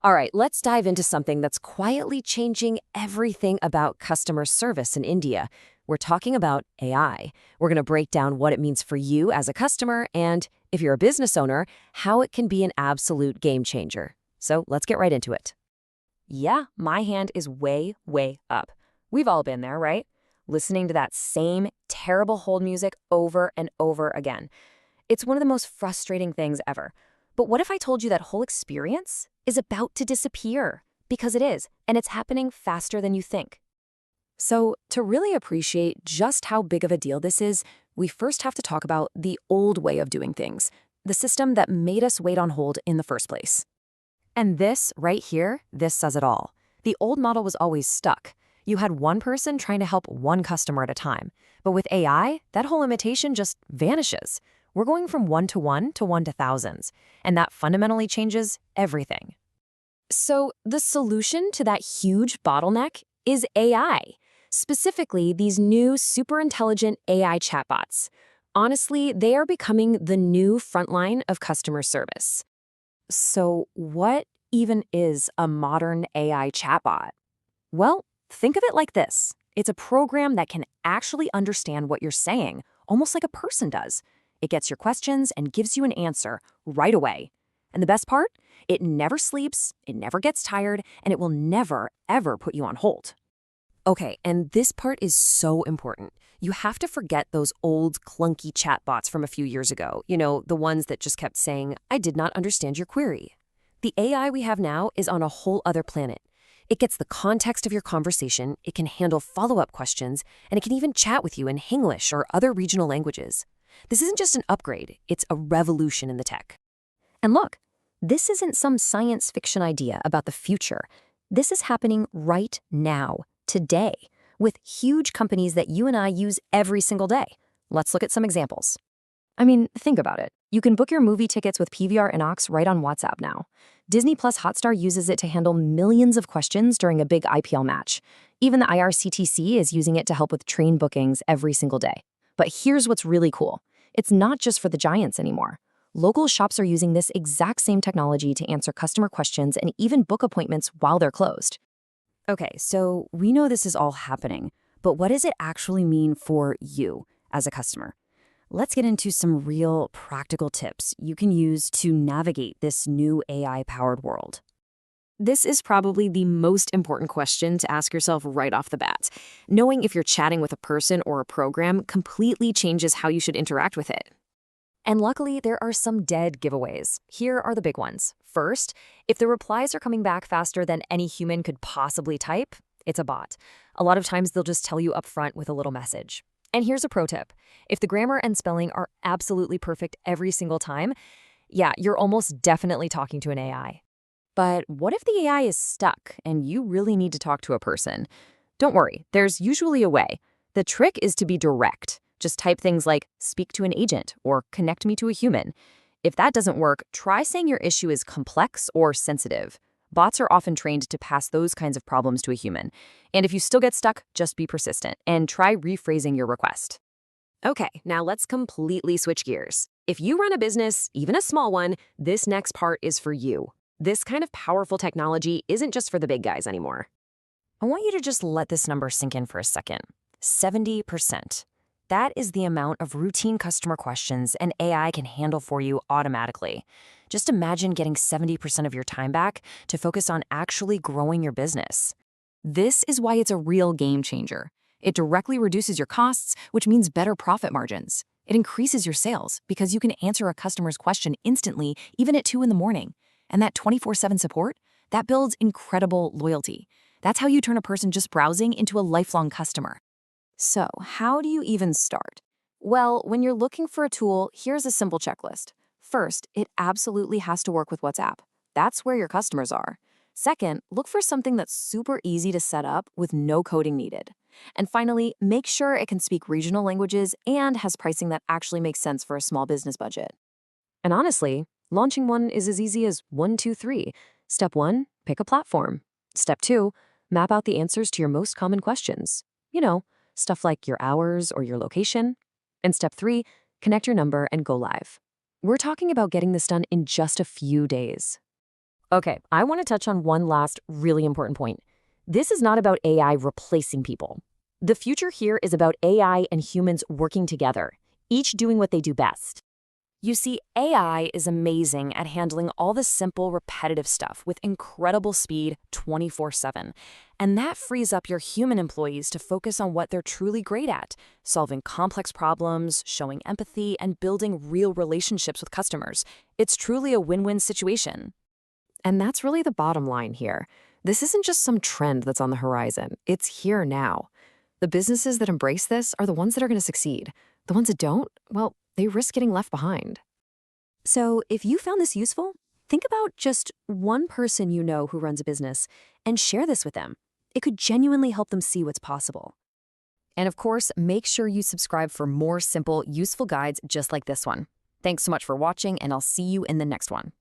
All right, let's dive into something that's quietly changing everything about customer service in India. We're talking about AI. We're going to break down what it means for you as a customer and, if you're a business owner, how it can be an absolute game changer. So let's get right into it. Yeah, my hand is way, way up. We've all been there, right? Listening to that same terrible hold music over and over again. It's one of the most frustrating things ever. But what if I told you that whole experience is about to disappear? Because it is, and it's happening faster than you think. So, to really appreciate just how big of a deal this is, we first have to talk about the old way of doing things, the system that made us wait on hold in the first place. And this, right here, this says it all. The old model was always stuck. You had one person trying to help one customer at a time. But with AI, that whole imitation just vanishes. We're going from one to thousands, and that fundamentally changes everything. So the solution to that huge bottleneck is AI, specifically these new super intelligent AI chatbots. Honestly, they are becoming the new frontline of customer service. So what even is a modern AI chatbot? Well, think of it like this. It's a program that can actually understand what you're saying, almost like a person does. It gets your questions and gives you an answer right away. And the best part? It never sleeps, it never gets tired, and it will never, ever put you on hold. Okay, and this part is so important. You have to forget those old, clunky chatbots from a few years ago. You know, the ones that just kept saying, "I did not understand your query." The AI we have now is on a whole other planet. It gets the context of your conversation, it can handle follow-up questions, and it can even chat with you in English or other regional languages. This isn't just an upgrade, it's a revolution in the tech. And look, this isn't some science fiction idea about the future. This is happening right now, today, with huge companies that you and I use every single day. Let's look at some examples. I mean, think about it. You can book your movie tickets with PVR Inox right on WhatsApp now. Disney Plus Hotstar uses it to handle millions of questions during a big IPL match. Even the IRCTC is using it to help with train bookings every single day. But here's what's really cool. It's not just for the giants anymore. Local shops are using this exact same technology to answer customer questions and even book appointments while they're closed. Okay, so we know this is all happening, but what does it actually mean for you as a customer? Let's get into some real practical tips you can use to navigate this new AI-powered world. This is probably the most important question to ask yourself right off the bat. Knowing if you're chatting with a person or a program completely changes how you should interact with it. And luckily, there are some dead giveaways. Here are the big ones. First, if the replies are coming back faster than any human could possibly type, it's a bot. A lot of times they'll just tell you up front with a little message. And here's a pro tip. If the grammar and spelling are absolutely perfect every single time, yeah, you're almost definitely talking to an AI. But what if the AI is stuck and you really need to talk to a person? Don't worry, there's usually a way. The trick is to be direct. Just type things like, "speak to an agent," or "connect me to a human." If that doesn't work, try saying your issue is complex or sensitive. Bots are often trained to pass those kinds of problems to a human. And if you still get stuck, just be persistent and try rephrasing your request. Okay, now let's completely switch gears. If you run a business, even a small one, this next part is for you. This kind of powerful technology isn't just for the big guys anymore. I want you to just let this number sink in for a second. 70%. That is the amount of routine customer questions an AI can handle for you automatically. Just imagine getting 70% of your time back to focus on actually growing your business. This is why it's a real game changer. It directly reduces your costs, which means better profit margins. It increases your sales because you can answer a customer's question instantly, even at 2 in the morning. And that 24/7 support, that builds incredible loyalty. That's how you turn a person just browsing into a lifelong customer. So, how do you even start? Well, when you're looking for a tool, here's a simple checklist. First, it absolutely has to work with WhatsApp. That's where your customers are. Second, look for something that's super easy to set up with no coding needed. And finally, make sure it can speak regional languages and has pricing that actually makes sense for a small business budget. And honestly, launching one is as easy as 1, 2, 3. Step 1, pick a platform. Step 2, map out the answers to your most common questions. You know, stuff like your hours or your location. And step 3, connect your number and go live. We're talking about getting this done in just a few days. Okay, I want to touch on one last really important point. This is not about AI replacing people. The future here is about AI and humans working together, each doing what they do best. You see, AI is amazing at handling all the simple, repetitive stuff with incredible speed 24/7. And that frees up your human employees to focus on what they're truly great at, solving complex problems, showing empathy, and building real relationships with customers. It's truly a win-win situation. And that's really the bottom line here. This isn't just some trend that's on the horizon. It's here now. The businesses that embrace this are the ones that are going to succeed. The ones that don't, well, they risk getting left behind. So, if you found this useful, think about just one person you know who runs a business and share this with them. It could genuinely help them see what's possible. And of course, make sure you subscribe for more simple, useful guides just like this one. Thanks so much for watching, and I'll see you in the next one.